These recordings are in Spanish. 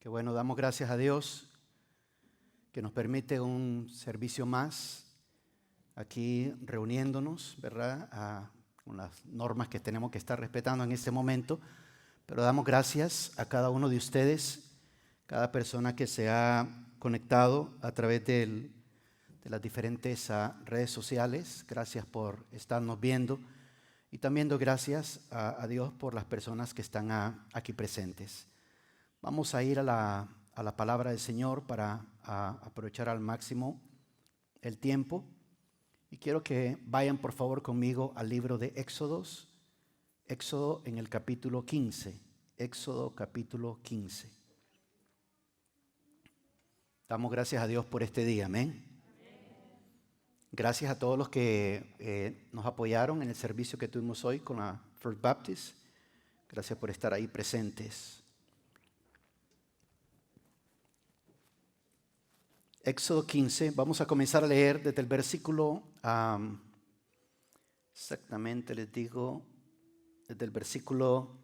Qué bueno, damos gracias a Dios que nos permite un servicio más aquí reuniéndonos, ¿verdad? Con las normas que tenemos que estar respetando en este momento. Pero damos gracias a cada uno de ustedes, cada persona que se ha conectado a través de las diferentes redes sociales. Gracias por estarnos viendo. Y también doy gracias a Dios por las personas que están aquí presentes. Vamos a ir a la palabra del Señor para aprovechar al máximo el tiempo. Y quiero que vayan por favor conmigo al libro de Éxodos. Éxodo en el capítulo 15. Éxodo capítulo 15. Damos gracias a Dios por este día. Amén. Gracias a todos los que nos apoyaron en el servicio que tuvimos hoy con la First Baptist. Gracias por estar ahí presentes. Éxodo 15, vamos a comenzar a leer desde el versículo, exactamente les digo, desde el versículo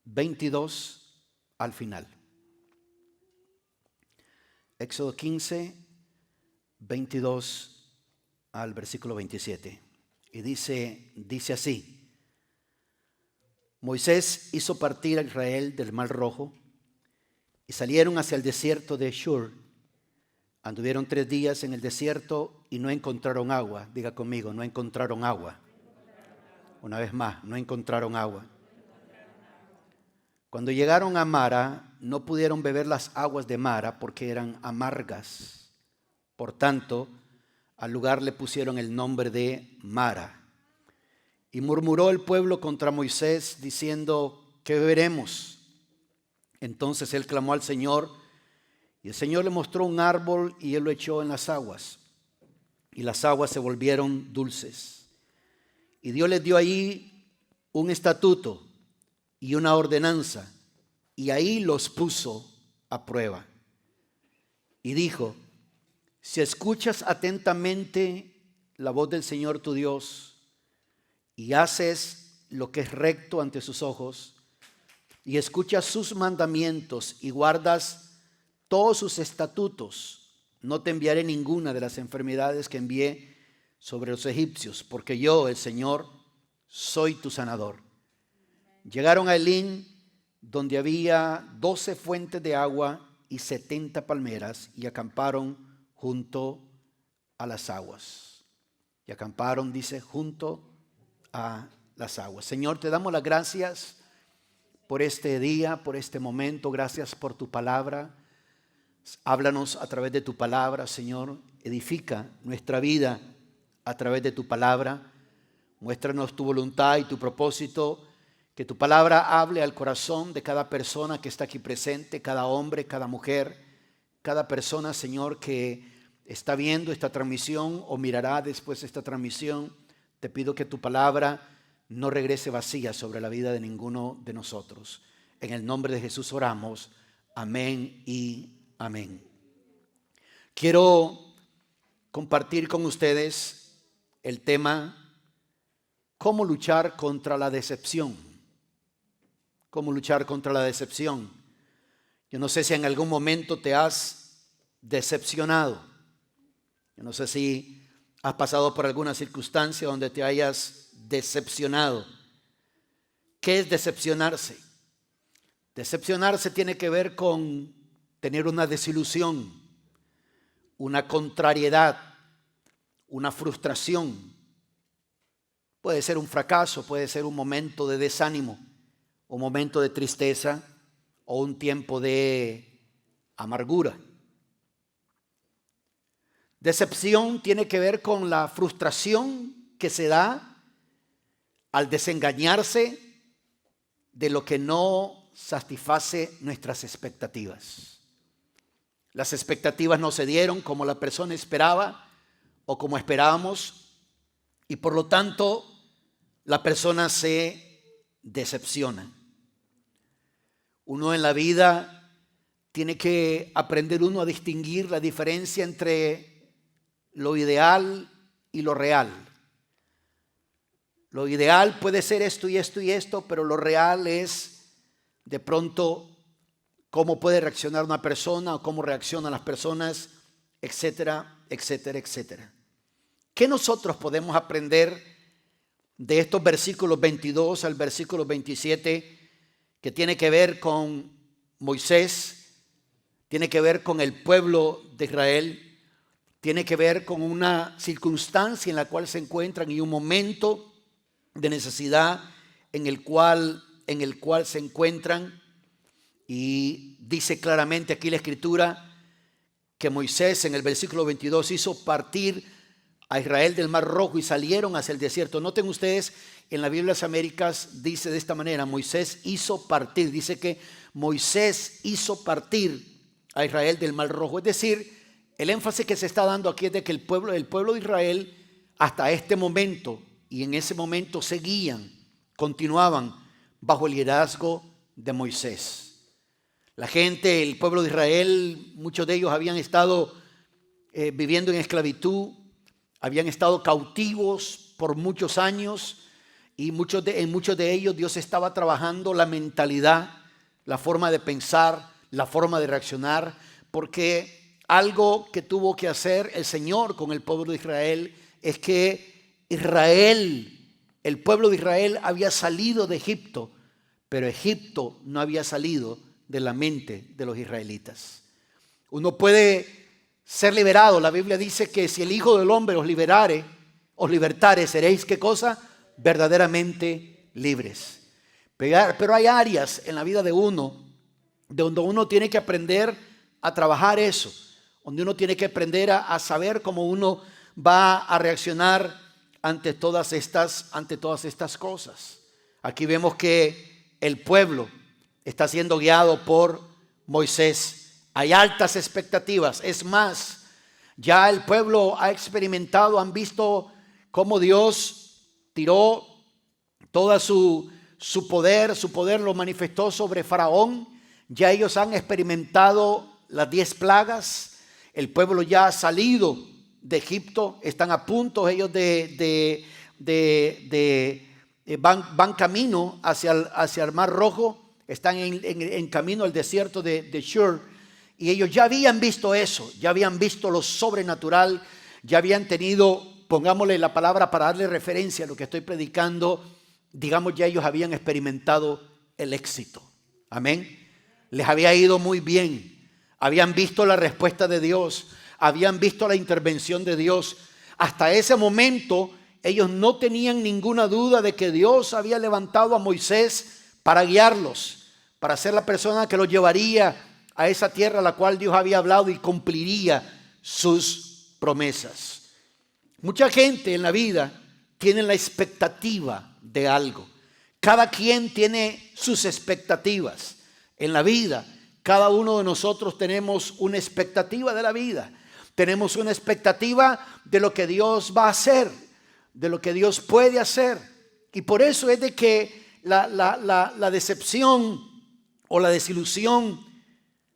22 al final. Éxodo 15, 22 al versículo 27. Y dice así: Moisés hizo partir a Israel del Mar Rojo y salieron hacia el desierto de Shur. Anduvieron 3 días en el desierto y no encontraron agua. Diga conmigo, no encontraron agua. Una vez más, no encontraron agua. Cuando llegaron a Mara, no pudieron beber las aguas de Mara porque eran amargas. Por tanto, al lugar le pusieron el nombre de Mara. Y murmuró el pueblo contra Moisés diciendo: ¿qué beberemos? Entonces él clamó al Señor, y el Señor le mostró un árbol y él lo echó en las aguas, y las aguas se volvieron dulces. Y Dios les dio ahí un estatuto y una ordenanza, y ahí los puso a prueba. Y dijo: si escuchas atentamente la voz del Señor tu Dios, y haces lo que es recto ante sus ojos, y escuchas sus mandamientos y guardas todos sus estatutos, no te enviaré ninguna de las enfermedades que envié sobre los egipcios, porque yo, el Señor, soy tu sanador. Llegaron a Elín, donde había 12 fuentes de agua y 70 palmeras, y acamparon junto a las aguas. Y acamparon, dice, junto a las aguas. Señor, te damos las gracias por este día, por este momento. Gracias por tu palabra. Háblanos a través de tu palabra, Señor. Edifica nuestra vida a través de tu palabra. Muéstranos tu voluntad y tu propósito. Que tu palabra hable al corazón de cada persona que está aquí presente, cada hombre, cada mujer, cada persona, Señor, que está viendo esta transmisión o mirará después esta transmisión. Te pido que tu palabra no regrese vacía sobre la vida de ninguno de nosotros. En el nombre de Jesús oramos. Amén y amén. Quiero compartir con ustedes el tema: ¿cómo luchar contra la decepción? ¿Cómo luchar contra la decepción? Yo no sé si en algún momento te has decepcionado. Yo no sé si has pasado por alguna circunstancia donde te hayas decepcionado. ¿Qué es decepcionarse? Decepcionarse tiene que ver con tener una desilusión, una contrariedad, una frustración. Puede ser un fracaso, puede ser un momento de desánimo, un momento de tristeza o un tiempo de amargura. Decepción tiene que ver con la frustración que se da al desengañarse de lo que no satisface nuestras expectativas. Las expectativas no se dieron como la persona esperaba o como esperábamos, y por lo tanto la persona se decepciona. Uno en la vida tiene que aprender a distinguir la diferencia entre lo ideal y lo real. Lo ideal puede ser esto y esto y esto, pero lo real es de pronto cómo puede reaccionar una persona o cómo reaccionan las personas, etcétera, etcétera, etcétera. ¿Qué nosotros podemos aprender de estos versículos 22 al versículo 27 que tiene que ver con Moisés, tiene que ver con el pueblo de Israel, tiene que ver con una circunstancia en la cual se encuentran y un momento de necesidad en el cual se encuentran? Y dice claramente aquí la Escritura que Moisés en el versículo 22 hizo partir a Israel del Mar Rojo y salieron hacia el desierto. Noten ustedes, en la Biblia de las Américas dice de esta manera: Moisés hizo partir. Dice que Moisés hizo partir a Israel del Mar Rojo. Es decir, el énfasis que se está dando aquí es de que el pueblo de Israel hasta este momento y en ese momento seguían, continuaban bajo el liderazgo de Moisés. La gente, el pueblo de Israel, muchos de ellos habían estado viviendo en esclavitud, habían estado cautivos por muchos años y en muchos de ellos Dios estaba trabajando la mentalidad, la forma de pensar, la forma de reaccionar, porque algo que tuvo que hacer el Señor con el pueblo de Israel es que el pueblo de Israel había salido de Egipto, pero Egipto no había salido de la mente de los israelitas. Uno puede ser liberado. La Biblia dice que si el Hijo del Hombre os libertare, seréis, ¿qué cosa? Verdaderamente libres. Pero hay áreas en la vida de uno donde uno tiene que aprender a trabajar eso, donde uno tiene que aprender a saber cómo uno va a reaccionar ante todas estas cosas. Aquí vemos que el pueblo está siendo guiado por Moisés. Hay altas expectativas. Es más, ya el pueblo ha experimentado, han visto cómo Dios tiró toda su poder lo manifestó sobre Faraón. Ya ellos han experimentado las 10 plagas. El pueblo ya ha salido de Egipto, están a punto ellos van camino hacia el Mar Rojo, están en camino al desierto de Shur, y ellos ya habían visto eso, ya habían visto lo sobrenatural, ya habían tenido, pongámosle la palabra para darle referencia a lo que estoy predicando, digamos, ya ellos habían experimentado el éxito. Amén. Les había ido muy bien, habían visto la respuesta de Dios, habían visto la intervención de Dios. Hasta ese momento ellos no tenían ninguna duda de que Dios había levantado a Moisés para guiarlos, para ser la persona que los llevaría a esa tierra a la cual Dios había hablado y cumpliría sus promesas. Mucha gente en la vida tiene la expectativa de algo. Cada quien tiene sus expectativas en la vida. Cada uno de nosotros tenemos una expectativa de la vida. Tenemos una expectativa de lo que Dios va a hacer, de lo que Dios puede hacer. Y por eso es de que la decepción o la desilusión,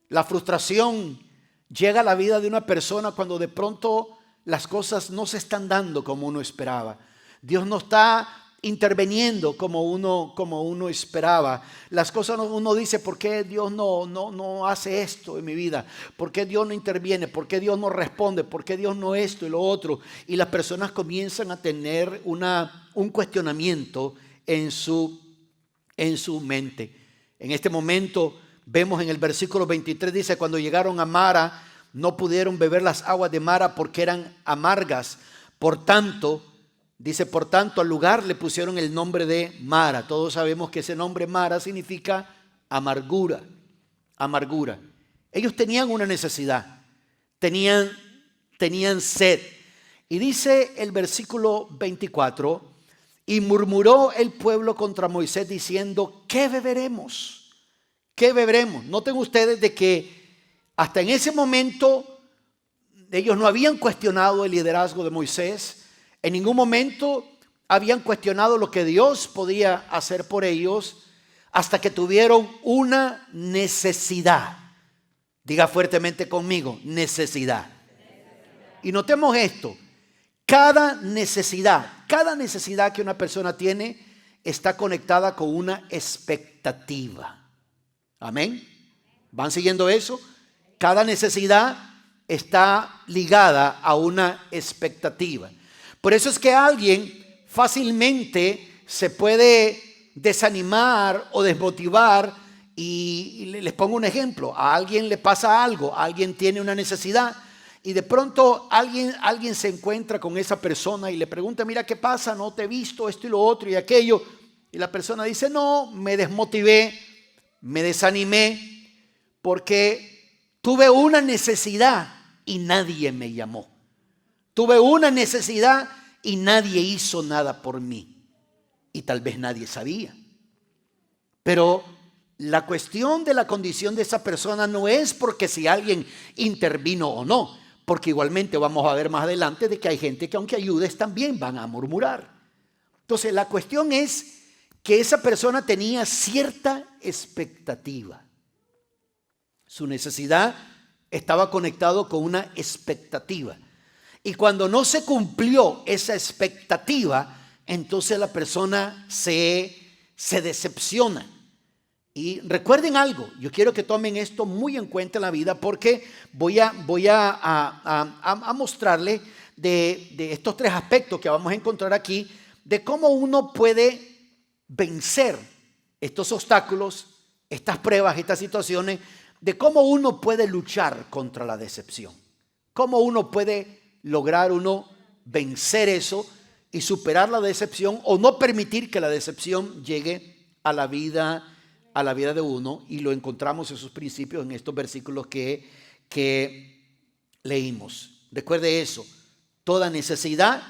la frustración llega a la vida de una persona cuando de pronto las cosas no se están dando como uno esperaba. Dios no está interviniendo como uno esperaba. Las cosas uno dice: ¿por qué Dios no hace esto en mi vida? ¿Por qué Dios no interviene? ¿Por qué Dios no responde? ¿Por qué Dios no esto y lo otro? Y las personas comienzan a tener un cuestionamiento en su mente. En este momento vemos en el versículo 23, dice: cuando llegaron a Mara, no pudieron beber las aguas de Mara porque eran amargas. Por tanto, al lugar le pusieron el nombre de Mara. Todos sabemos que ese nombre Mara significa amargura. Amargura. Ellos tenían una necesidad. Tenían sed. Y dice el versículo 24: y murmuró el pueblo contra Moisés diciendo: ¿qué beberemos? ¿Qué beberemos? Noten ustedes de que hasta en ese momento ellos no habían cuestionado el liderazgo de Moisés. En ningún momento habían cuestionado lo que Dios podía hacer por ellos, hasta que tuvieron una necesidad. Diga fuertemente conmigo: necesidad. Y notemos esto: cada necesidad, cada necesidad que una persona tiene está conectada con una expectativa. Amén. ¿Van siguiendo eso? Cada necesidad está ligada a una expectativa. Por eso es que alguien fácilmente se puede desanimar o desmotivar. Y les pongo un ejemplo. A alguien le pasa algo, alguien tiene una necesidad y de pronto alguien se encuentra con esa persona y le pregunta, mira, ¿qué pasa? No te he visto, esto y lo otro y aquello. Y la persona dice, no, me desmotivé, me desanimé porque tuve una necesidad y nadie me llamó. Tuve una necesidad y nadie hizo nada por mí. Y tal vez nadie sabía. Pero la cuestión de la condición de esa persona no es porque si alguien intervino o no, porque igualmente vamos a ver más adelante de que hay gente que aunque ayudes también van a murmurar. Entonces la cuestión es que esa persona tenía cierta expectativa. Su necesidad estaba conectado con una expectativa. Y cuando no se cumplió esa expectativa, entonces la persona se decepciona. Y recuerden algo, yo quiero que tomen esto muy en cuenta en la vida porque voy a mostrarle de estos tres aspectos que vamos a encontrar aquí, de cómo uno puede vencer estos obstáculos, estas pruebas, estas situaciones, de cómo uno puede luchar contra la decepción, cómo uno puede lograr vencer eso y superar la decepción o no permitir que la decepción llegue a la vida de uno, y lo encontramos esos principios en estos versículos que leímos. Recuerde eso, toda necesidad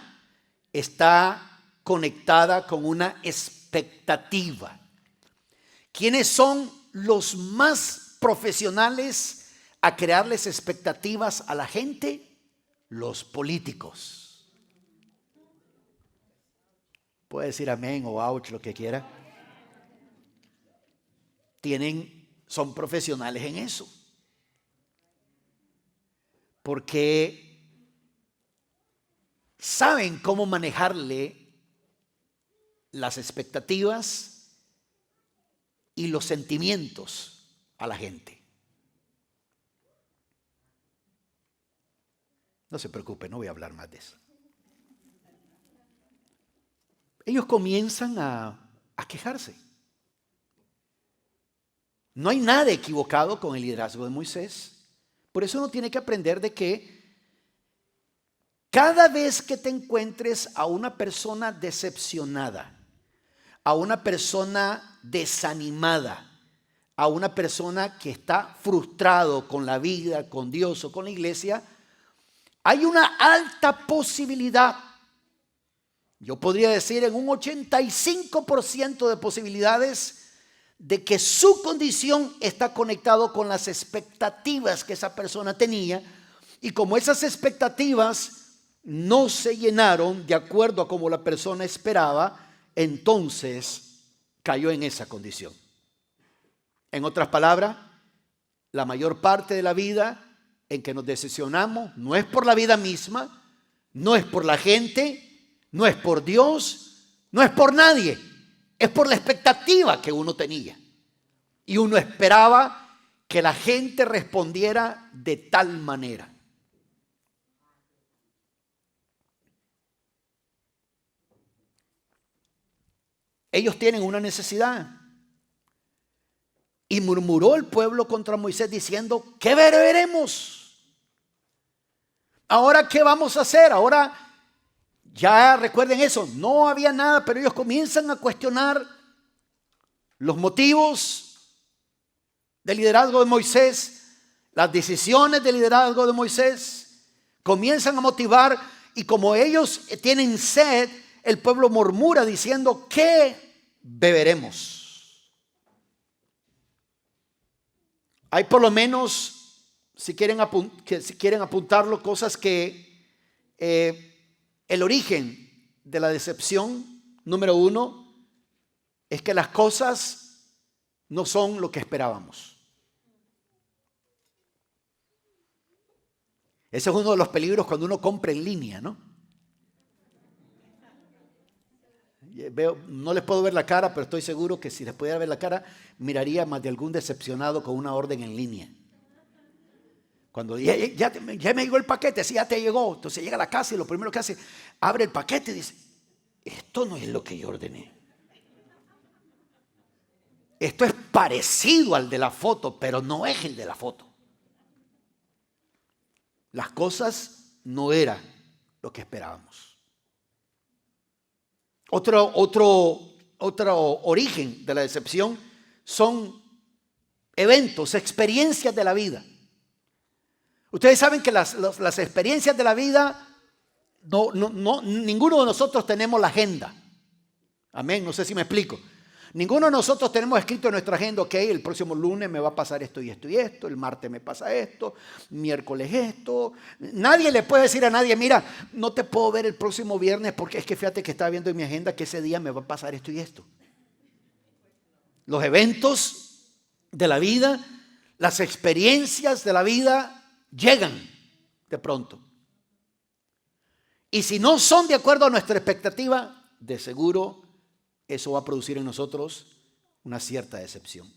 está conectada con una expectativa. ¿Quiénes son los más profesionales a crearles expectativas a la gente? Los políticos. Puede decir amén o ouch, lo que quiera. Son profesionales en eso. Porque saben cómo manejarle las expectativas y los sentimientos a la gente. No se preocupe, no voy a hablar más de eso. Ellos comienzan a quejarse. No hay nada equivocado con el liderazgo de Moisés. Por eso uno tiene que aprender de que cada vez que te encuentres a una persona decepcionada, a una persona desanimada, a una persona que está frustrado con la vida, con Dios o con la iglesia, hay una alta posibilidad, yo podría decir en un 85% de posibilidades, de que su condición está conectado con las expectativas que esa persona tenía, y como esas expectativas no se llenaron de acuerdo a como la persona esperaba, entonces cayó en esa condición. En otras palabras, la mayor parte de la vida en que nos decepcionamos no es por la vida misma, no es por la gente, no es por Dios, no es por nadie. Es por la expectativa que uno tenía. Y uno esperaba que la gente respondiera de tal manera. Ellos tienen una necesidad. Y murmuró el pueblo contra Moisés diciendo, ¿qué veremos? Ahora, ¿qué vamos a hacer? Ahora, ya recuerden eso, no había nada, pero ellos comienzan a cuestionar los motivos del liderazgo de Moisés, las decisiones del liderazgo de Moisés, comienzan a motivar, y como ellos tienen sed, el pueblo murmura diciendo, ¿qué beberemos? Hay por lo menos, si quieren apuntarlo, cosas que el origen de la decepción, número uno, es que las cosas no son lo que esperábamos. Ese es uno de los peligros cuando uno compra en línea, ¿no? No les puedo ver la cara, pero estoy seguro que si les pudiera ver la cara, miraría más de algún decepcionado con una orden en línea. Cuando ya me llegó el paquete, sí, ya te llegó. Entonces llega a la casa y lo primero que hace, abre el paquete y dice, esto no es lo que yo ordené. Esto es parecido al de la foto, pero no es el de la foto. Las cosas no eran lo que esperábamos. Otro origen de la decepción son eventos, experiencias de la vida. Ustedes saben que las experiencias de la vida, ninguno de nosotros tenemos la agenda. Amén, no sé si me explico. Ninguno de nosotros tenemos escrito en nuestra agenda, ok, el próximo lunes me va a pasar esto y esto y esto, el martes me pasa esto, miércoles esto. Nadie le puede decir a nadie, mira, no te puedo ver el próximo viernes porque es que fíjate que estaba viendo en mi agenda que ese día me va a pasar esto y esto. Los eventos de la vida, las experiencias de la vida llegan de pronto. Y si no son de acuerdo a nuestra expectativa, de seguro eso va a producir en nosotros una cierta decepción.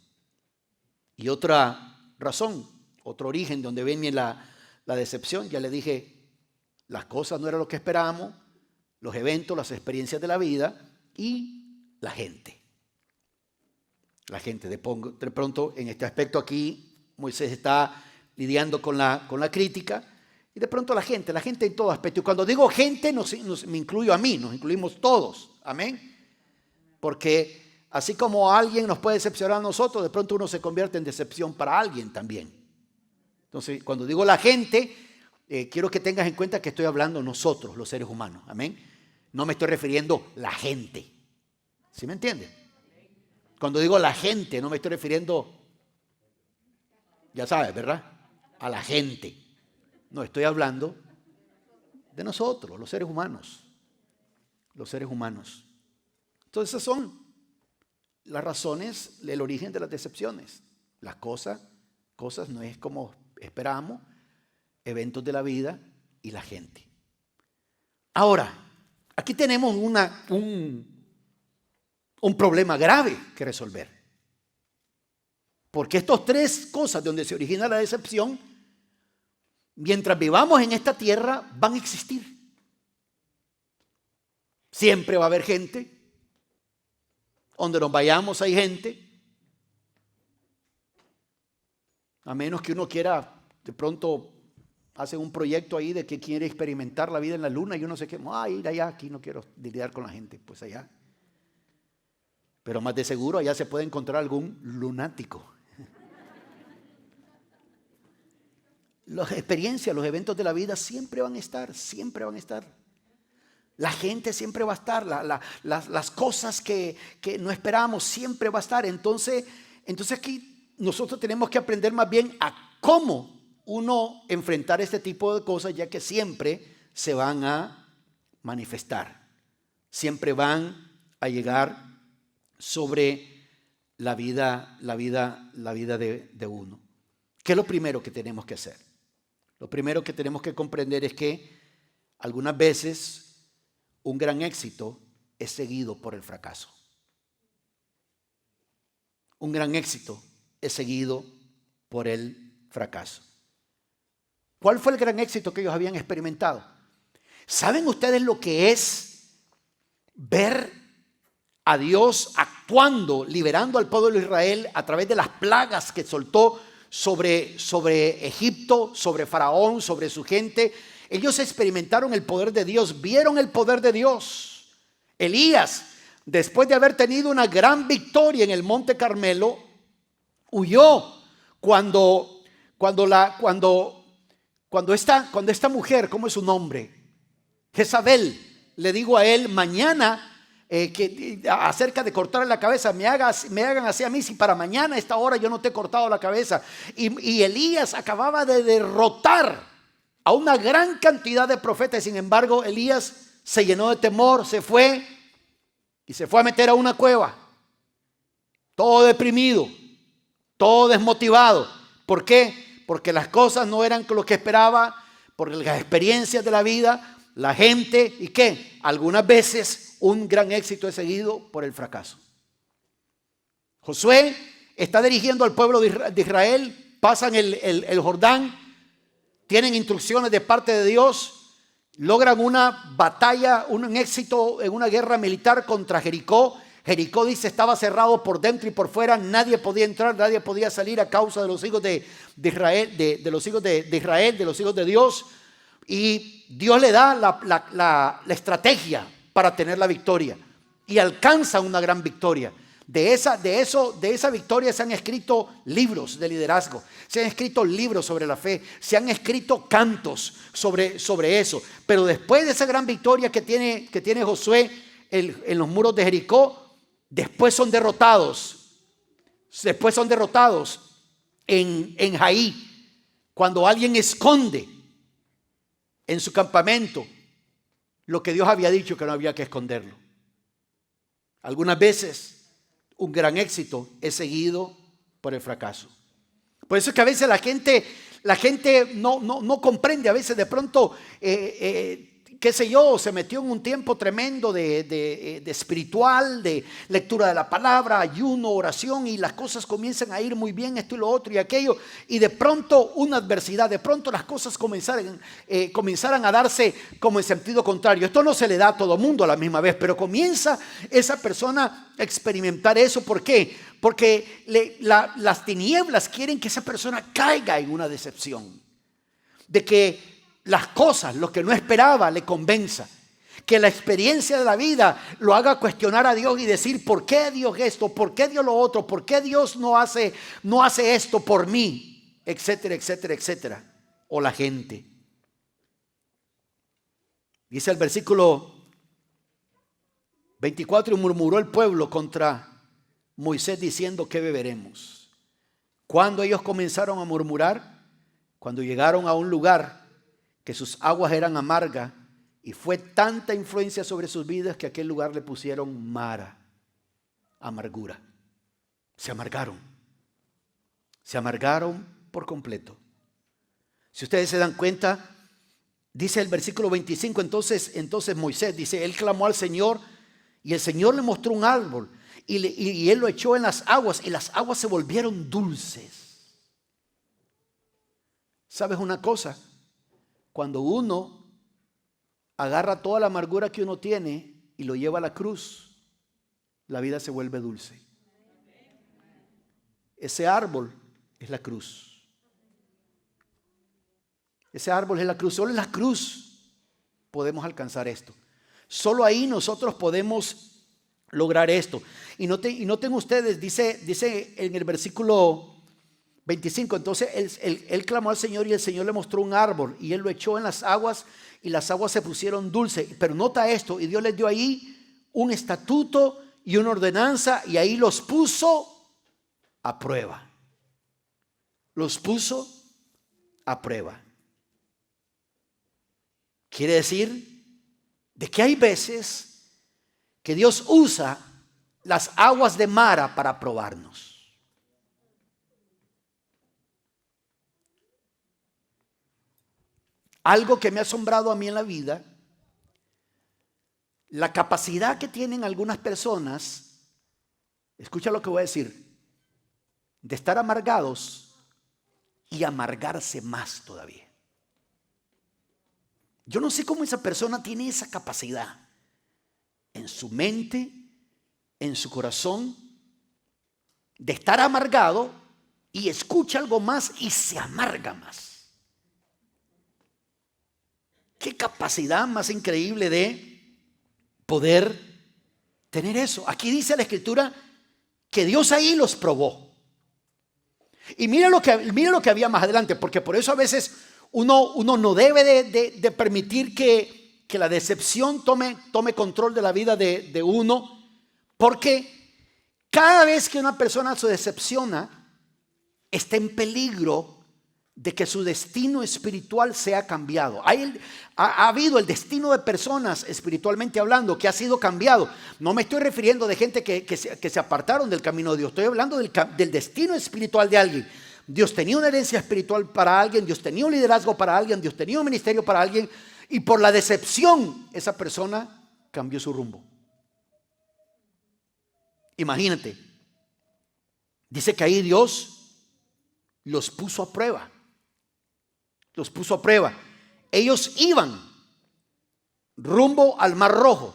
Y otra razón, otro origen donde viene la decepción, ya le dije, las cosas no eran lo que esperábamos, los eventos, las experiencias de la vida y la gente. La gente, de pronto en este aspecto aquí, Moisés está lidiando con la crítica y de pronto la gente en todo aspecto. Y cuando digo gente, me incluyo a mí, nos incluimos todos, amén. Porque así como alguien nos puede decepcionar a nosotros, de pronto uno se convierte en decepción para alguien también. Entonces, cuando digo la gente, quiero que tengas en cuenta que estoy hablando nosotros, los seres humanos. Amén. No me estoy refiriendo a la gente. ¿Sí me entiende? Cuando digo la gente, no me estoy refiriendo, ya sabes, ¿verdad? A la gente. No, estoy hablando de nosotros, los seres humanos. Los seres humanos. Entonces esas son las razones, el origen de las decepciones. Las cosas no es como esperamos, eventos de la vida y la gente. Ahora, aquí tenemos un problema grave que resolver. Porque estas tres cosas donde se origina la decepción, mientras vivamos en esta tierra, van a existir. Siempre va a haber gente. Donde nos vayamos hay gente. A menos que uno quiera, de pronto hacen un proyecto ahí de que quiere experimentar la vida en la luna y uno se queda, ir allá, aquí no quiero lidiar con la gente, pues allá. Pero más de seguro allá se puede encontrar algún lunático. Las experiencias, los eventos de la vida siempre van a estar, siempre van a estar. La gente siempre va a estar, las cosas que no esperamos siempre va a estar. Entonces aquí nosotros tenemos que aprender más bien a cómo uno enfrentar este tipo de cosas, ya que siempre se van a manifestar, siempre van a llegar sobre la vida de uno. ¿Qué es lo primero que tenemos que hacer? Lo primero que tenemos que comprender es que algunas veces un gran éxito es seguido por el fracaso. Un gran éxito es seguido por el fracaso. ¿Cuál fue el gran éxito que ellos habían experimentado? ¿Saben ustedes lo que es ver a Dios actuando, liberando al pueblo de Israel a través de las plagas que soltó sobre Egipto, sobre Faraón, sobre su gente? Ellos experimentaron el poder de Dios, vieron el poder de Dios. Elías, después de haber tenido una gran victoria en el Monte Carmelo, huyó cuando esta mujer, ¿cómo es su nombre? Jezabel, le digo a él, mañana acerca de cortarle la cabeza, me hagan así a mí, si para mañana a esta hora yo no te he cortado la cabeza. Y Elías acababa de derrotar a una gran cantidad de profetas. Sin embargo, Elías se llenó de temor, se fue a meter a una cueva, todo deprimido, todo desmotivado. ¿Por qué? Porque las cosas no eran lo que esperaba, porque las experiencias de la vida, la gente, ¿y qué? Algunas veces un gran éxito es seguido por el fracaso. Josué está dirigiendo al pueblo de Israel, pasan el Jordán, tienen instrucciones de parte de Dios, logran una batalla, un éxito en una guerra militar contra Jericó. Jericó, dice, estaba cerrado por dentro y por fuera, nadie podía entrar, nadie podía salir a causa de los hijos de Israel, de los hijos de Israel, de los hijos de Dios. Y Dios le da la estrategia para tener la victoria y alcanza una gran victoria. De esa victoria se han escrito libros de liderazgo, se han escrito libros sobre la fe, se han escrito cantos sobre eso. Pero después de esa gran victoria que tiene Josué en los muros de Jericó, después son derrotados en Jaí, cuando alguien esconde en su campamento lo que Dios había dicho que no había que esconderlo. Algunas veces un gran éxito es seguido por el fracaso. Por eso es que a veces la gente no comprende. A veces de pronto, qué sé yo, se metió en un tiempo tremendo de espiritual, de lectura de la palabra, ayuno, oración, y las cosas comienzan a ir muy bien, esto y lo otro y aquello, y de pronto una adversidad, de pronto las cosas comenzaran a darse como en sentido contrario. Esto no se le da a todo mundo a la misma vez, pero comienza esa persona a experimentar eso. ¿Por qué? Porque las tinieblas quieren que esa persona caiga en una decepción, de que las cosas, lo que no esperaba, le convenza. Que la experiencia de la vida lo haga cuestionar a Dios y decir: ¿por qué Dios esto? ¿Por qué Dios lo otro? ¿Por qué Dios no hace esto por mí? Etcétera, etcétera, etcétera. O la gente. Dice el versículo 24: y murmuró el pueblo contra Moisés diciendo: ¿qué beberemos? Cuando ellos comenzaron a murmurar, cuando llegaron a un lugar que sus aguas eran amargas, y fue tanta influencia sobre sus vidas que a aquel lugar le pusieron Mara, amargura. Se amargaron por completo. Si ustedes se dan cuenta, dice el versículo 25, entonces Moisés dice, él clamó al Señor y el Señor le mostró un árbol y él lo echó en las aguas y las aguas se volvieron dulces. ¿Sabes una cosa? Cuando uno agarra toda la amargura que uno tiene y lo lleva a la cruz, la vida se vuelve dulce. Ese árbol es la cruz. Ese árbol es la cruz. Solo en la cruz podemos alcanzar esto. Solo ahí nosotros podemos lograr esto. Y noten ustedes, dice en el versículo 25, entonces él clamó al Señor y el Señor le mostró un árbol y él lo echó en las aguas y las aguas se pusieron dulces. Pero nota esto, y Dios les dio ahí un estatuto y una ordenanza y ahí los puso a prueba. Los puso a prueba. Quiere decir de que hay veces que Dios usa las aguas de Mara para probarnos. Algo que me ha asombrado a mí en la vida, la capacidad que tienen algunas personas, escucha lo que voy a decir, de estar amargados y amargarse más todavía. Yo no sé cómo esa persona tiene esa capacidad en su mente, en su corazón, de estar amargado y escucha algo más y se amarga más. Qué capacidad más increíble de poder tener eso. Aquí dice la Escritura que Dios ahí los probó. Y mira lo que había más adelante, porque por eso a veces uno no debe de permitir que la decepción tome control de la vida de uno, porque cada vez que una persona se decepciona, está en peligro de que su destino espiritual sea cambiado. Ha habido el destino de personas, espiritualmente hablando, que ha sido cambiado. No me estoy refiriendo de gente que se apartaron del camino de Dios. Estoy hablando del destino espiritual de alguien. Dios tenía una herencia espiritual para alguien, Dios tenía un liderazgo para alguien, Dios tenía un ministerio para alguien, y por la decepción esa persona cambió su rumbo. Imagínate. Dice que ahí Dios los puso a prueba. Los puso a prueba. Ellos iban rumbo al Mar Rojo.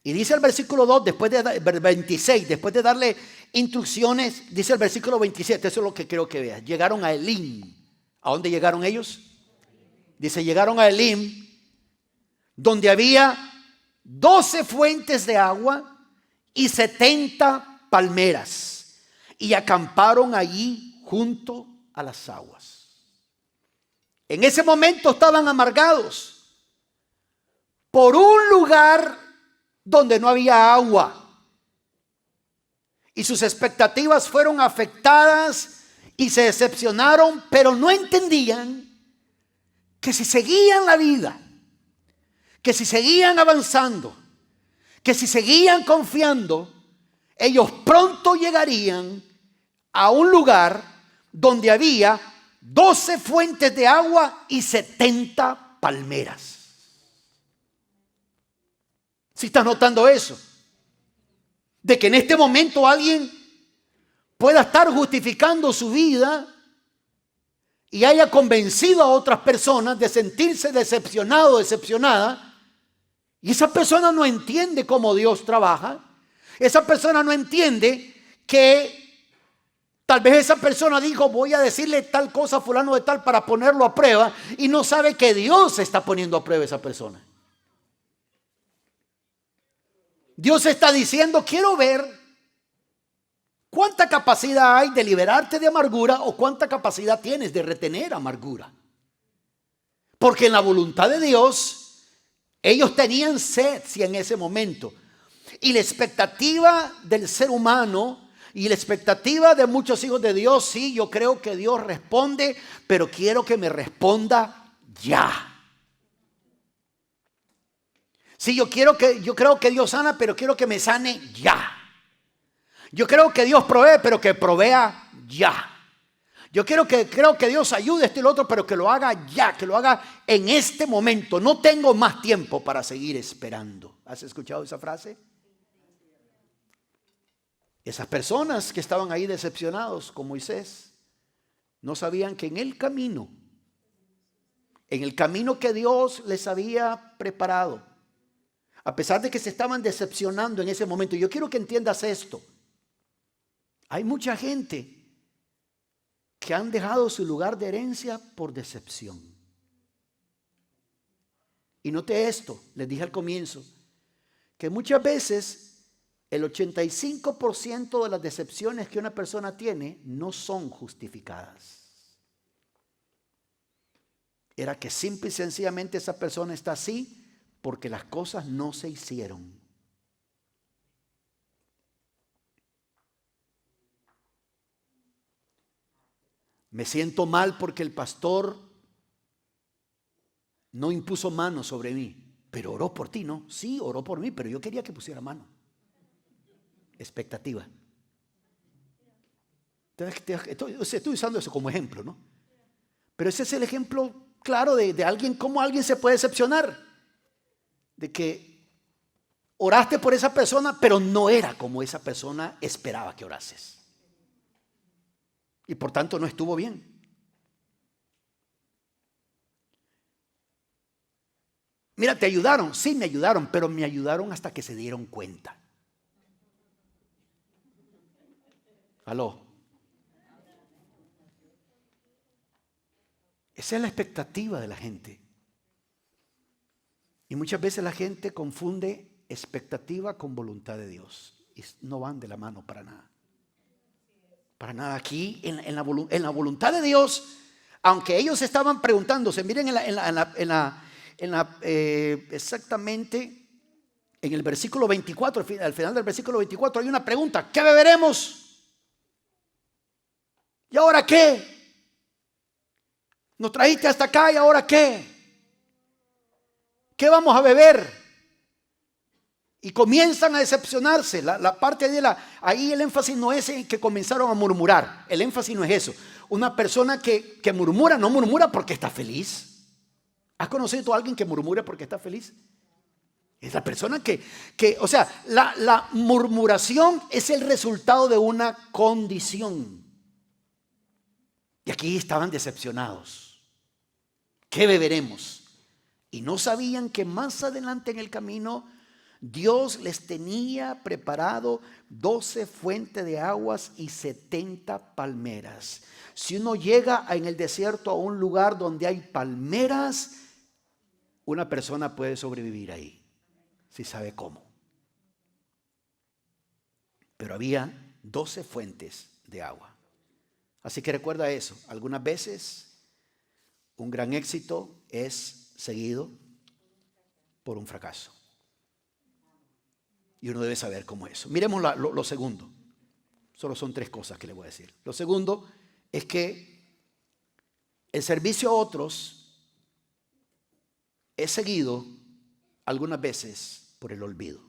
Y dice el versículo 2, después de 26, después de darle instrucciones, dice el versículo 27, eso es lo que quiero que veas. Llegaron a Elim. ¿A dónde llegaron ellos? Dice, llegaron a Elim, donde había 12 fuentes de agua y 70 palmeras. Y acamparon allí junto a las aguas. En ese momento estaban amargados por un lugar donde no había agua. Y sus expectativas fueron afectadas y se decepcionaron, pero no entendían que si seguían la vida, que si seguían avanzando, que si seguían confiando, ellos pronto llegarían a un lugar donde había 12 fuentes de agua y 70 palmeras. ¿Sí estás notando eso? De que en este momento alguien pueda estar justificando su vida y haya convencido a otras personas de sentirse decepcionado o decepcionada, y esa persona no entiende cómo Dios trabaja. Esa persona no entiende que tal vez esa persona dijo, voy a decirle tal cosa a fulano de tal para ponerlo a prueba, y no sabe que Dios está poniendo a prueba a esa persona. Dios está diciendo, quiero ver cuánta capacidad hay de liberarte de amargura o cuánta capacidad tienes de retener amargura. Porque en la voluntad de Dios, ellos tenían sed, sí, en ese momento. Y la expectativa del ser humano y la expectativa de muchos hijos de Dios, sí, yo creo que Dios responde, pero quiero que me responda ya. Sí, yo creo que Dios sana, pero quiero que me sane ya. Yo creo que Dios provee, pero que provea ya. Yo creo que Dios ayude esto y lo otro, pero que lo haga ya, que lo haga en este momento. No tengo más tiempo para seguir esperando. ¿Has escuchado esa frase? Esas personas que estaban ahí decepcionados con Moisés, no sabían que en el camino que Dios les había preparado, a pesar de que se estaban decepcionando en ese momento, yo quiero que entiendas esto. Hay mucha gente que han dejado su lugar de herencia por decepción. Y note esto, les dije al comienzo, que muchas veces el 85% de las decepciones que una persona tiene no son justificadas. Era que simple y sencillamente esa persona está así porque las cosas no se hicieron. Me siento mal porque el pastor no impuso mano sobre mí, pero oró por ti, ¿no? Sí, oró por mí, pero yo quería que pusiera mano. Expectativa. Estoy usando eso como ejemplo, ¿no? Pero ese es el ejemplo claro de alguien, cómo alguien se puede decepcionar. De que oraste por esa persona, pero no era como esa persona esperaba que orases. Y por tanto no estuvo bien. Mira, te ayudaron. Sí, me ayudaron, pero me ayudaron hasta que se dieron cuenta. ¿Aló? Esa es la expectativa de la gente. Y muchas veces la gente confunde expectativa con voluntad de Dios. Y no van de la mano para nada. Para nada. Aquí en la voluntad de Dios, aunque ellos estaban preguntándose, miren exactamente en el versículo 24, al final del versículo 24 hay una pregunta: ¿qué beberemos? ¿Y ahora qué? Nos trajiste hasta acá, ¿y ahora qué? ¿Qué vamos a beber? Y comienzan a decepcionarse. La parte de ahí el énfasis no es en que comenzaron a murmurar. El énfasis no es eso. Una persona que murmura, no murmura porque está feliz. ¿Has conocido a alguien que murmura porque está feliz? Es la persona o sea, la murmuración es el resultado de una condición. Y aquí estaban decepcionados. ¿Qué beberemos? Y no sabían que más adelante en el camino Dios les tenía preparado 12 fuentes de aguas y 70 palmeras. Si uno llega en el desierto a un lugar donde hay palmeras, una persona puede sobrevivir ahí, si sabe cómo. Pero había 12 fuentes de agua. Así que recuerda eso. Algunas veces un gran éxito es seguido por un fracaso. Y uno debe saber cómo es eso. Miremos lo segundo. Solo son 3 cosas que le voy a decir. Lo segundo es que el servicio a otros es seguido algunas veces por el olvido.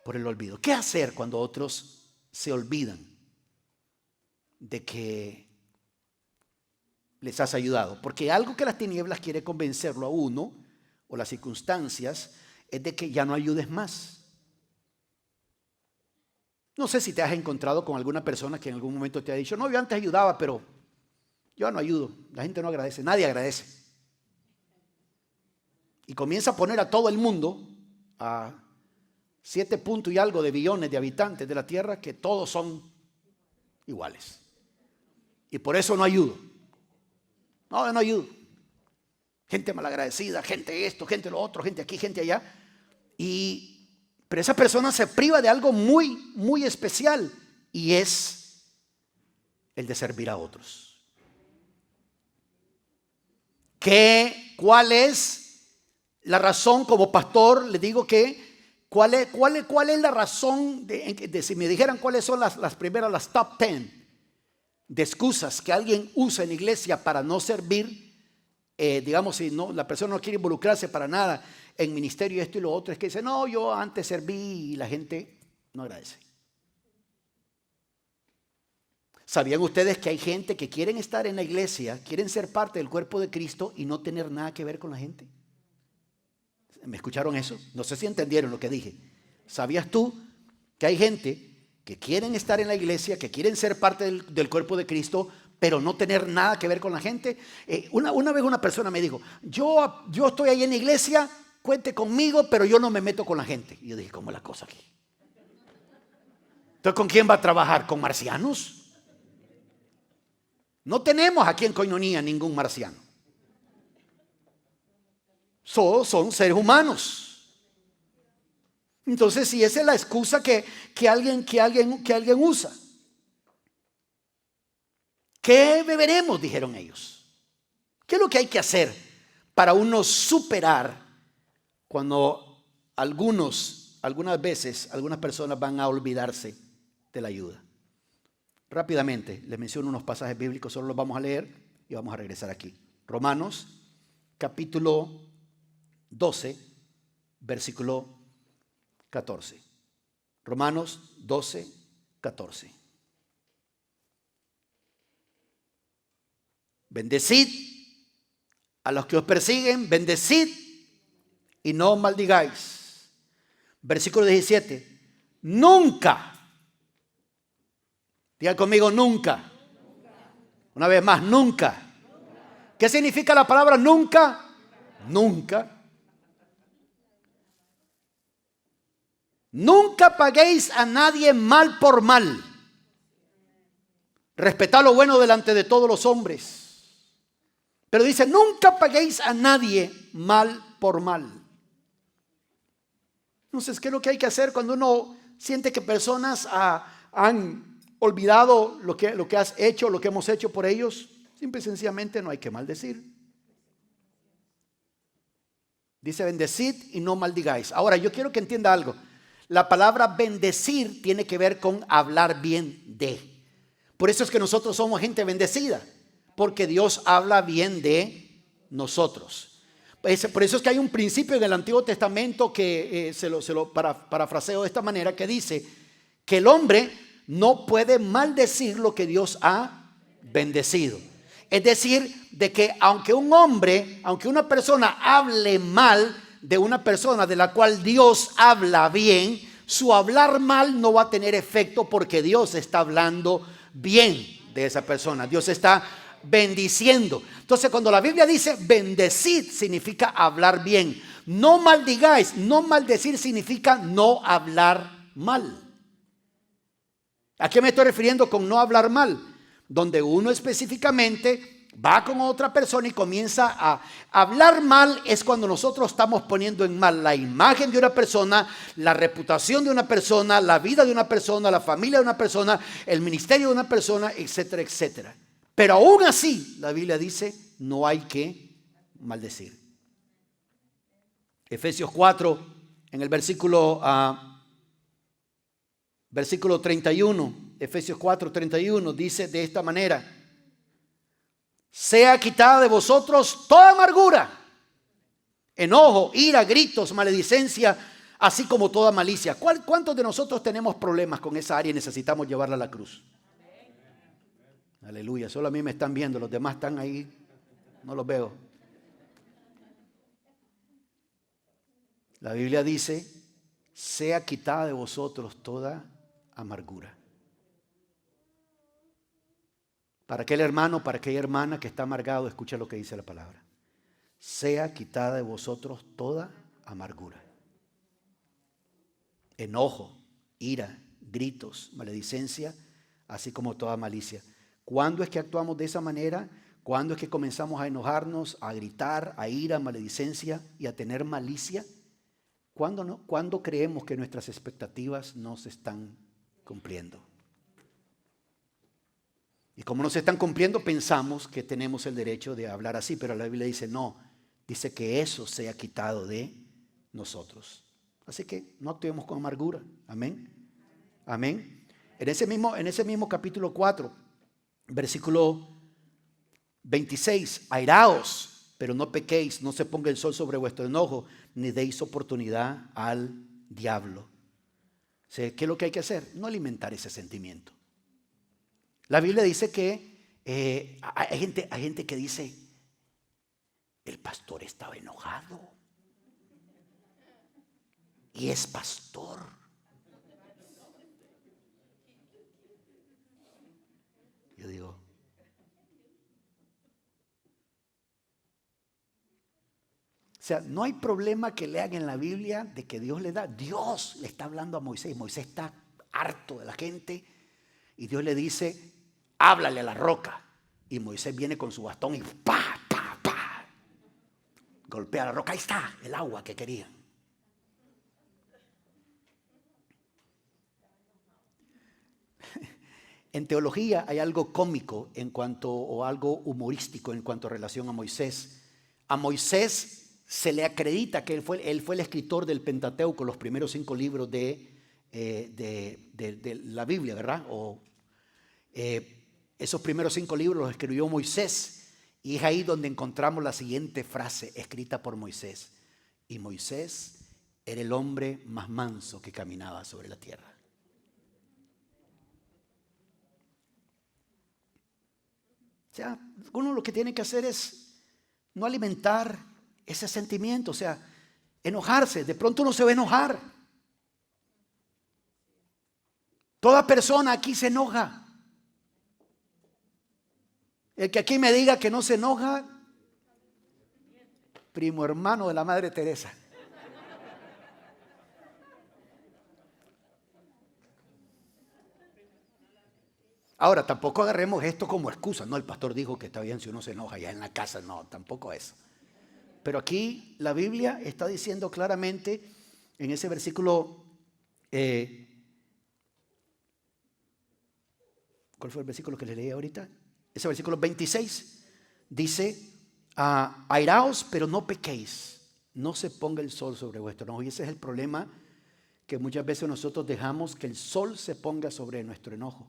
Por el olvido. ¿Qué hacer cuando otros se olvidan de que les has ayudado? Porque algo que las tinieblas quiere convencerlo a uno, o las circunstancias, es de que ya no ayudes más. No sé si te has encontrado con alguna persona que en algún momento te ha dicho: no, yo antes ayudaba, pero yo no ayudo. La gente no agradece, nadie agradece. Y comienza a poner a todo el mundo, a 7 puntos y algo de billones de habitantes de la tierra, que todos son iguales. Y por eso no ayudo. No, yo no ayudo. Gente malagradecida, gente esto, gente lo otro, gente aquí, gente allá. Pero esa persona se priva de algo muy, muy especial, y es el de servir a otros. ¿Cuál es la razón? Como pastor le digo que ¿cuál es la razón de si me dijeran cuáles son las primeras, las top 10 de excusas que alguien usa en la iglesia para no servir? Digamos, si no, la persona no quiere involucrarse para nada en ministerio, esto y lo otro, es que dice: no, yo antes serví, y la gente no agradece. ¿Sabían ustedes que hay gente que quieren estar en la iglesia, quieren ser parte del cuerpo de Cristo y no tener nada que ver con la gente? ¿Me escucharon eso? No sé si entendieron lo que dije. ¿Sabías tú que hay gente que quieren estar en la iglesia, que quieren ser parte del cuerpo de Cristo, pero no tener nada que ver con la gente? Una vez una persona me dijo: yo estoy ahí en la iglesia, cuente conmigo, pero yo no me meto con la gente. Y yo dije: ¿cómo es la cosa aquí? Entonces, ¿con quién va a trabajar? ¿Con marcianos? No tenemos aquí en Koinonia ningún marciano. Son seres humanos. Entonces, si esa es la excusa que alguien usa. ¿Qué beberemos?, dijeron ellos. ¿Qué es lo que hay que hacer para uno superar cuando algunas veces algunas personas van a olvidarse de la ayuda? Rápidamente les menciono unos pasajes bíblicos, solo los vamos a leer y vamos a regresar aquí. Romanos capítulo 12, versículo 14. Romanos 12, 14. Bendecid a los que os persiguen, bendecid y no maldigáis. Versículo 17. Nunca. Diga conmigo: nunca. Una vez más: nunca. ¿Qué significa la palabra nunca? Nunca. Nunca paguéis a nadie mal por mal. Respetad lo bueno delante de todos los hombres. Pero dice: nunca paguéis a nadie mal por mal. Entonces, ¿qué es lo que hay que hacer cuando uno siente que personas han olvidado lo que has hecho, lo que hemos hecho por ellos? Simple y sencillamente no hay que maldecir. Dice: bendecid y no maldigáis. Ahora, yo quiero que entienda algo. La palabra bendecir tiene que ver con hablar bien de. Por eso es que nosotros somos gente bendecida, porque Dios habla bien de nosotros. Por eso es que hay un principio en el Antiguo Testamento que se lo parafraseo de esta manera, que dice que el hombre no puede maldecir lo que Dios ha bendecido. Es decir, de que aunque un hombre, aunque una persona hable mal de una persona de la cual Dios habla bien, su hablar mal no va a tener efecto porque Dios está hablando bien de esa persona. Dios está bendiciendo. Entonces, cuando la Biblia dice bendecid, significa hablar bien. No maldigáis. No maldecir significa no hablar mal. ¿A qué me estoy refiriendo con no hablar mal? Donde uno específicamente va con otra persona y comienza a hablar mal, es cuando nosotros estamos poniendo en mal la imagen de una persona, la reputación de una persona, la vida de una persona, la familia de una persona, el ministerio de una persona, etcétera, etcétera. Pero aún así, la Biblia dice, no hay que maldecir. Efesios 4, en el versículo 31, Efesios 4, 31, dice de esta manera: sea quitada de vosotros toda amargura, enojo, ira, gritos, maledicencia, así como toda malicia. ¿Cuántos de nosotros tenemos problemas con esa área y necesitamos llevarla a la cruz? Aleluya, solo a mí me están viendo, los demás están ahí, no los veo. La Biblia dice, sea quitada de vosotros toda amargura. Para aquel hermano, para aquella hermana que está amargado, escucha lo que dice la palabra. Sea quitada de vosotros toda amargura, enojo, ira, gritos, maledicencia, así como toda malicia. ¿Cuándo es que actuamos de esa manera? ¿Cuándo es que comenzamos a enojarnos, a gritar, a ira, maledicencia y a tener malicia? ¿Cuándo no? ¿Cuándo creemos que nuestras expectativas no se están cumpliendo? Y como no se están cumpliendo, pensamos que tenemos el derecho de hablar así, pero la Biblia dice no, dice que eso sea quitado de nosotros. Así que no actuemos con amargura. Amén. Amén. En ese mismo capítulo 4, versículo 26, airaos, pero no pequéis, no se ponga el sol sobre vuestro enojo, ni deis oportunidad al diablo. O sea, ¿qué es lo que hay que hacer? No alimentar ese sentimiento. La Biblia dice que hay gente que dice, el pastor estaba enojado y es pastor. Yo digo, o sea, no hay problema que lean en la Biblia de que Dios le da. Dios le está hablando a Moisés. Moisés está harto de la gente y Dios le dice, háblale a la roca. Y Moisés viene con su bastón y pa, pa, pa, golpea la roca. Ahí está el agua que querían. En teología hay algo cómico o algo humorístico en cuanto a relación a Moisés. A Moisés se le acredita que él fue el escritor del Pentateuco, los primeros 5 libros de la Biblia, ¿verdad? Esos primeros 5 libros los escribió Moisés. Y es ahí donde encontramos la siguiente frase escrita por Moisés. Y Moisés era el hombre más manso que caminaba sobre la tierra. O sea, uno lo que tiene que hacer es no alimentar ese sentimiento, o sea, enojarse. De pronto uno se va a enojar. Toda persona aquí se enoja. El que aquí me diga que no se enoja, primo hermano de la Madre Teresa. Ahora, tampoco agarremos esto como excusa. No, el pastor dijo que está bien si uno se enoja ya en la casa. No, tampoco eso. Pero aquí la Biblia está diciendo claramente en ese versículo, ¿cuál fue el versículo que le leí ahorita? Ese versículo 26 dice, airaos, pero no pequéis. No se ponga el sol sobre vuestro enojo. Y ese es el problema, que muchas veces nosotros dejamos que el sol se ponga sobre nuestro enojo.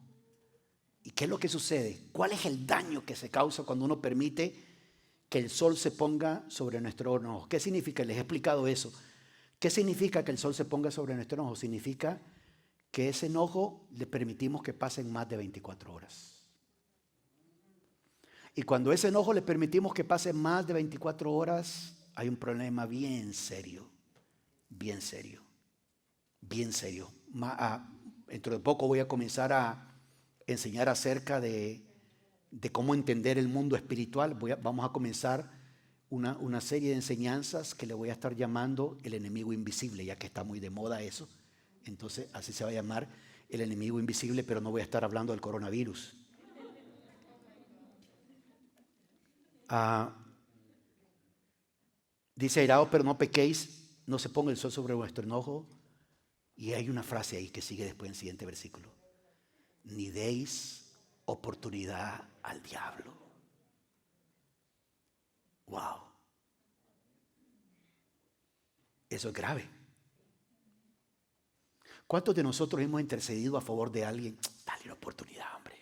¿Y qué es lo que sucede? ¿Cuál es el daño que se causa cuando uno permite que el sol se ponga sobre nuestro enojo? ¿Qué significa? Les he explicado eso. ¿Qué significa que el sol se ponga sobre nuestro enojo? Significa que ese enojo le permitimos que pasen más de 24 horas. Y cuando ese enojo le permitimos que pase más de 24 horas, hay un problema bien serio, bien serio, bien serio. Dentro de poco voy a comenzar a enseñar acerca de cómo entender el mundo espiritual. Vamos a comenzar una serie de enseñanzas que le voy a estar llamando el enemigo invisible, ya que está muy de moda eso. Entonces así se va a llamar, el enemigo invisible, pero no voy a estar hablando del coronavirus. Dice: airaos, pero no pequéis, no se ponga el sol sobre vuestro enojo. Y hay una frase ahí que sigue después en el siguiente versículo: ni deis oportunidad al diablo. Wow, eso es grave. ¿Cuántos de nosotros hemos intercedido a favor de alguien? Dale una oportunidad, hombre,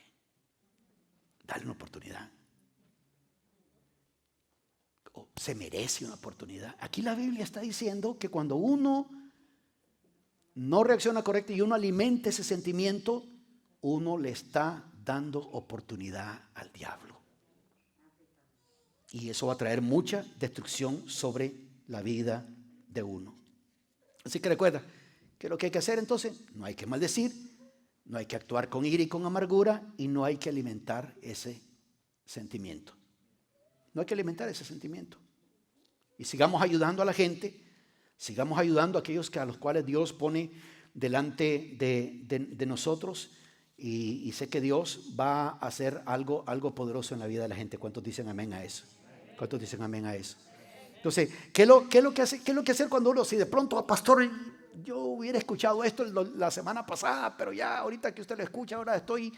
dale una oportunidad. Se merece una oportunidad. Aquí la Biblia está diciendo que cuando uno no reacciona correcto y uno alimenta ese sentimiento, uno le está dando oportunidad al diablo. Y eso va a traer mucha destrucción sobre la vida de uno. Así que recuerda que lo que hay que hacer entonces, no hay que maldecir, no hay que actuar con ira y con amargura, y no hay que alimentar ese sentimiento. No hay que alimentar ese sentimiento. Y sigamos ayudando a la gente, sigamos ayudando a aquellos a los cuales Dios pone delante de nosotros. Y sé que Dios va a hacer algo poderoso en la vida de la gente. ¿Cuántos dicen amén a eso? ¿Cuántos dicen amén a eso? Entonces, ¿qué es lo que hacer cuando uno, si de pronto, pastor, yo hubiera escuchado esto la semana pasada, pero ya ahorita que usted lo escucha, ahora estoy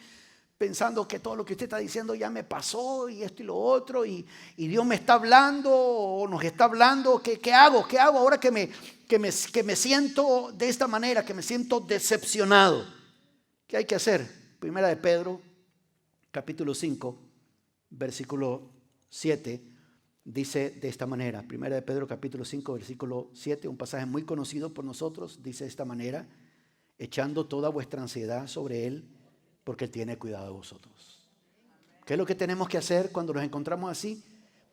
pensando que todo lo que usted está diciendo ya me pasó, y esto y lo otro, y Dios me está hablando o nos está hablando? ¿Qué hago? ¿Qué hago ahora que me siento de esta manera, que me siento decepcionado? ¿Qué hay que hacer? Primera de Pedro, capítulo 5, versículo 7, dice de esta manera. Primera de Pedro, capítulo 5, versículo 7, un pasaje muy conocido por nosotros, dice de esta manera: echando toda vuestra ansiedad sobre Él, porque Él tiene cuidado de vosotros. ¿Qué es lo que tenemos que hacer cuando nos encontramos así?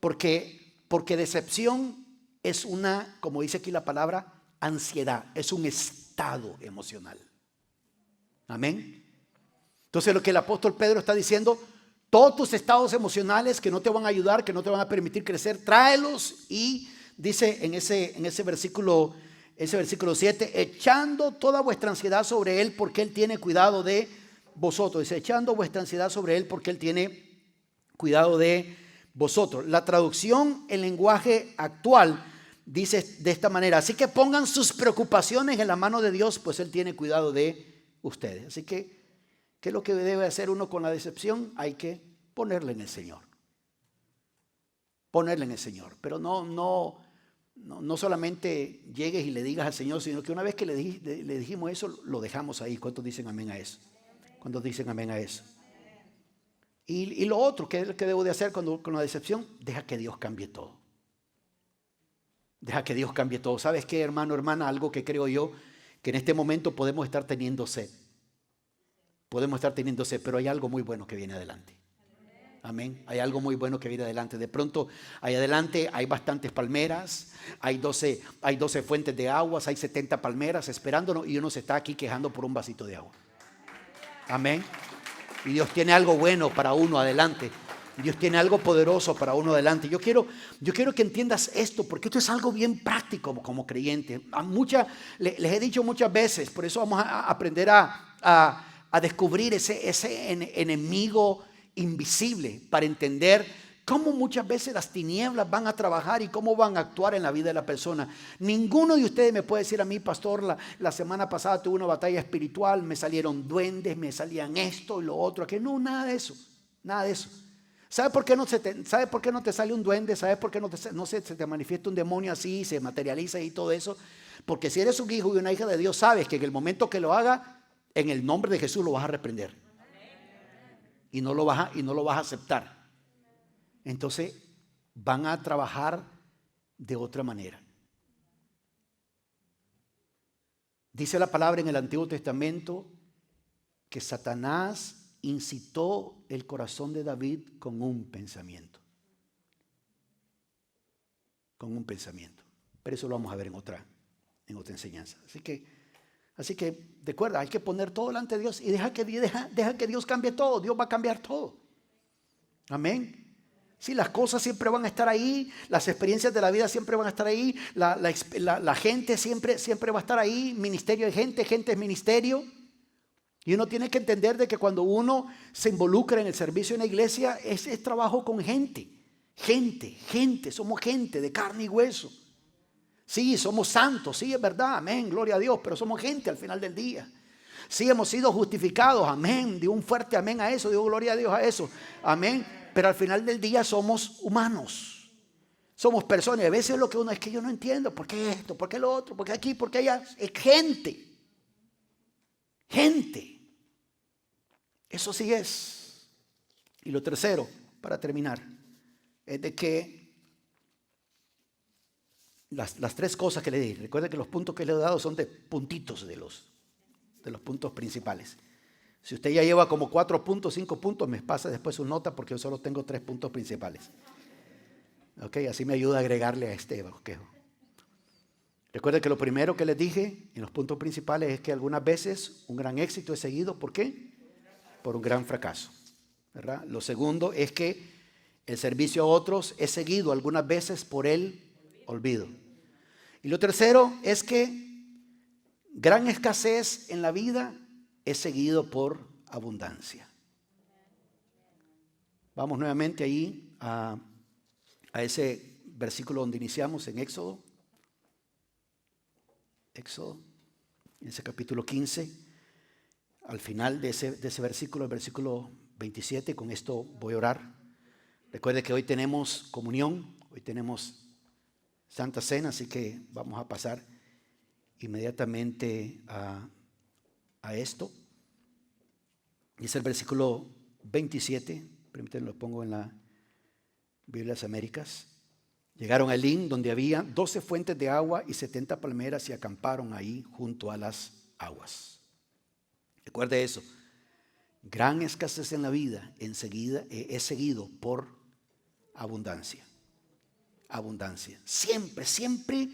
Porque decepción es una, como dice aquí la palabra, ansiedad, es un estado emocional. Amén. Entonces lo que el apóstol Pedro está diciendo: todos tus estados emocionales que no te van a ayudar, que no te van a permitir crecer, tráelos. Y dice en ese versículo 7, echando toda vuestra ansiedad sobre Él, porque Él tiene cuidado de vosotros. Dice: echando vuestra ansiedad sobre Él, porque Él tiene cuidado de vosotros. La traducción en lenguaje actual dice de esta manera: así que pongan sus preocupaciones en la mano de Dios, pues Él tiene cuidado de ustedes. Así que, ¿qué es lo que debe hacer uno con la decepción? Hay que ponerle en el Señor. Ponerle en el Señor. Pero no solamente llegues y le digas al Señor, sino que una vez que le dijimos eso, lo dejamos ahí. ¿Cuántos dicen amén a eso? ¿Cuántos dicen amén a eso? Y lo otro que debo de hacer con la decepción: deja que Dios cambie todo. Deja que Dios cambie todo. ¿Sabes qué, hermano, hermana? Algo que creo yo, que en este momento podemos estar teniendo sed. Podemos estar teniendo sed, pero hay algo muy bueno que viene adelante. Amén. Hay algo muy bueno que viene adelante. De pronto, ahí adelante hay bastantes palmeras, hay 12 fuentes de aguas, hay 70 palmeras esperándonos, y uno se está aquí quejando por un vasito de agua. Amén. Y Dios tiene algo bueno para uno adelante. Dios tiene algo poderoso para uno adelante. Yo quiero que entiendas esto, porque esto es algo bien práctico como creyente. Les he dicho muchas veces, por eso vamos a aprender a descubrir ese enemigo invisible, para entender cómo muchas veces las tinieblas van a trabajar y cómo van a actuar en la vida de la persona. Ninguno de ustedes me puede decir a mí: pastor, la semana pasada tuve una batalla espiritual, me salieron duendes, me salían esto y lo otro. Que no, nada de eso, nada de eso. ¿Sabe por qué no te sale un duende? ¿Sabe por qué se te manifiesta un demonio así, se materializa y todo eso? Porque si eres un hijo y una hija de Dios, sabes que en el momento que lo haga, en el nombre de Jesús lo vas a reprender. Y no lo vas a aceptar. Entonces van a trabajar de otra manera. Dice la palabra en el Antiguo Testamento que Satanás incitó el corazón de David con un pensamiento. Con un pensamiento. Pero eso lo vamos a ver en otra enseñanza. Así que recuerda, hay que poner todo delante de Dios y deja que Dios cambie todo. Dios va a cambiar todo. Amén. Sí, las cosas siempre van a estar ahí, las experiencias de la vida siempre van a estar ahí, la gente siempre va a estar ahí, ministerio de gente es ministerio. Y uno tiene que entender de que cuando uno se involucra en el servicio en la iglesia, es trabajo con gente, somos gente de carne y hueso. Sí, somos santos, sí, es verdad, amén, gloria a Dios, pero somos gente al final del día. Sí, hemos sido justificados, amén, dio un fuerte amén a eso, dio gloria a Dios a eso, amén. Pero al final del día somos humanos, somos personas. Y a veces lo que uno es que yo no entiendo, ¿por qué esto? ¿Por qué lo otro? ¿Por qué aquí? ¿Por qué allá? Es gente. Eso sí es. Y lo tercero, para terminar, es de que las tres cosas que le di, recuerden que los puntos que le he dado son de puntitos de los puntos principales. Si usted ya lleva como 4 puntos, 5 puntos, me pasa después su nota porque yo solo tengo 3 puntos principales. Ok, así me ayuda a agregarle a este bosquejo. Recuerden que lo primero que les dije en los puntos principales es que algunas veces un gran éxito es seguido, ¿por qué? Por un gran fracaso, ¿verdad? Lo segundo es que el servicio a otros es seguido algunas veces por el olvido. Y lo tercero es que gran escasez en la vida es seguido por abundancia. Vamos nuevamente ahí a ese versículo donde iniciamos en Éxodo, en ese capítulo 15, al final de ese versículo, el versículo 27, con esto voy a orar. Recuerde que hoy tenemos comunión, hoy tenemos Santa Cena, así que vamos a pasar inmediatamente a esto. Y es el versículo 27, permítanme lo pongo en la Biblia de las Américas. Llegaron a Elín, donde había 12 fuentes de agua y 70 palmeras, y acamparon ahí junto a las aguas. Recuerde eso. Gran escasez en la vida enseguida es seguido por abundancia. Abundancia. Siempre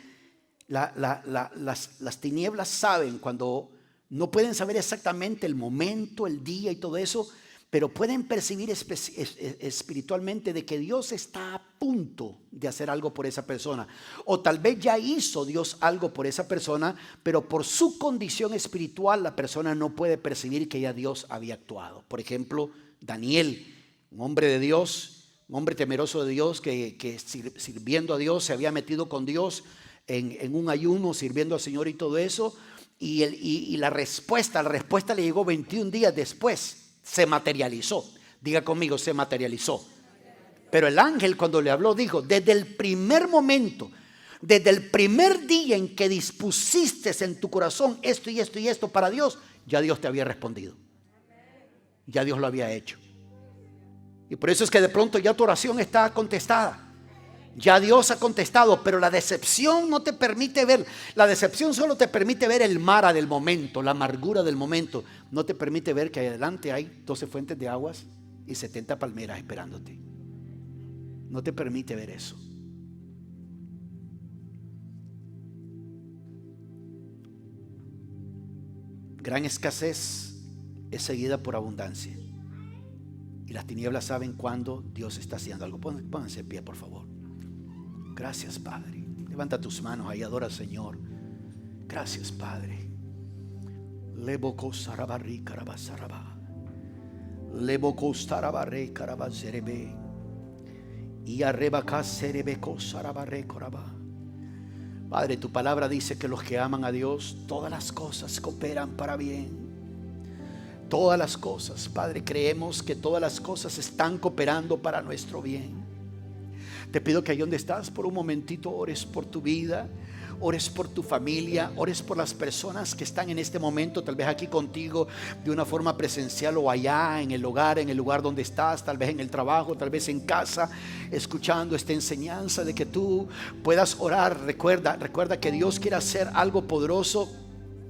las tinieblas saben cuando no pueden saber exactamente el momento, el día y todo eso, pero pueden percibir espiritualmente de que Dios está a punto de hacer algo por esa persona. O tal vez ya hizo Dios algo por esa persona, pero por su condición espiritual la persona no puede percibir que ya Dios había actuado. Por ejemplo, Daniel, un hombre de Dios, un hombre temeroso de Dios que sirviendo a Dios se había metido con Dios en un ayuno, sirviendo al Señor y todo eso. Y la respuesta le llegó 21 días después. Se materializó. Diga conmigo, se materializó. Pero el ángel cuando le habló dijo, desde el primer momento, desde el primer día en que dispusiste en tu corazón esto y esto y esto para Dios, ya Dios te había respondido. Ya Dios lo había hecho. Y por eso es que de pronto ya tu oración está contestada. Ya Dios ha contestado, pero la decepción no te permite ver. La decepción solo te permite ver el mara del momento, la amargura del momento. No te permite ver que adelante hay 12 fuentes de aguas y 70 palmeras esperándote. No te permite ver eso. Gran escasez es seguida por abundancia. Y las tinieblas saben cuándo Dios está haciendo algo. Pónganse en pie, por favor. Gracias, Padre. Levanta tus manos ahí, adora al Señor. Gracias, Padre. Leboko sarabarri karabasaraba. Leboko sarabarre karabazerebe. Y arrebaka serebeko sarabarre koraba. Padre, tu palabra dice que los que aman a Dios, todas las cosas cooperan para bien. Todas las cosas, Padre, creemos que todas las cosas están cooperando para nuestro bien. Te pido que ahí donde estás por un momentito ores por tu vida, ores por tu familia, ores por las personas que están en este momento, tal vez aquí contigo de una forma presencial o allá en el lugar donde estás, tal vez en el trabajo, tal vez en casa, escuchando esta enseñanza de que tú puedas orar. Recuerda que Dios quiere hacer algo poderoso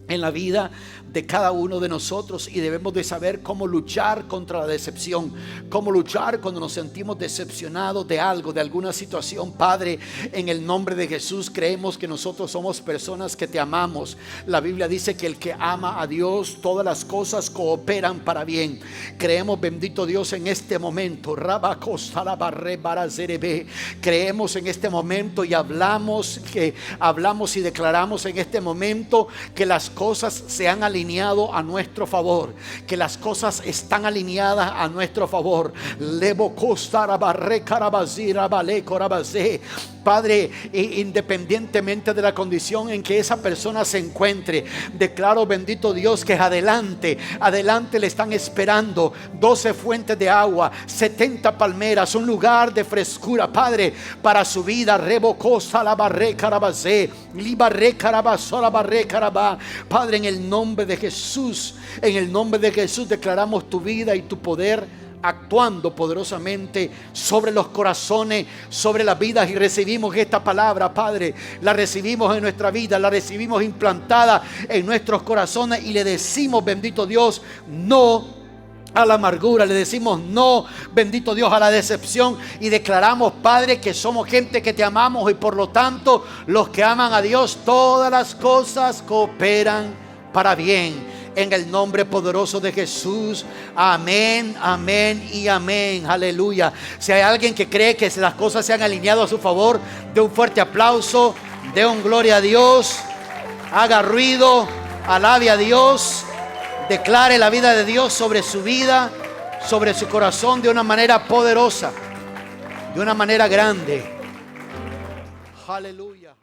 en la vida de cada uno de nosotros, y debemos de saber cómo luchar contra la decepción, cómo luchar cuando nos sentimos decepcionados de algo, de alguna situación. Padre, en el nombre de Jesús, creemos que nosotros somos personas que te amamos. La Biblia dice que el que ama a Dios, todas las cosas cooperan para bien. Creemos, bendito Dios, en este momento, creemos en este momento y hablamos y declaramos en este momento que las cosas se han alineado a nuestro favor, que las cosas están alineadas a nuestro favor. Padre, independientemente de la condición en que esa persona se encuentre, declaro, bendito Dios, que adelante le están esperando 12 fuentes de agua, 70 palmeras, un lugar de frescura, Padre, para su vida. Padre, en el nombre de Jesús, declaramos tu vida y tu poder actuando poderosamente sobre los corazones, sobre las vidas, y recibimos esta palabra, Padre, la recibimos en nuestra vida, la recibimos implantada en nuestros corazones, y le decimos, bendito Dios, no a la amargura, le decimos no, bendito Dios, a la decepción, y declaramos, Padre, que somos gente que te amamos, y por lo tanto los que aman a Dios, todas las cosas cooperan para bien. En el nombre poderoso de Jesús. Amén, amén y amén. Aleluya. Si hay alguien que cree que las cosas se han alineado a su favor, dé un fuerte aplauso, dé un gloria a Dios, haga ruido, alabe a Dios, declare la vida de Dios sobre su vida, sobre su corazón, de una manera poderosa, de una manera grande. Aleluya.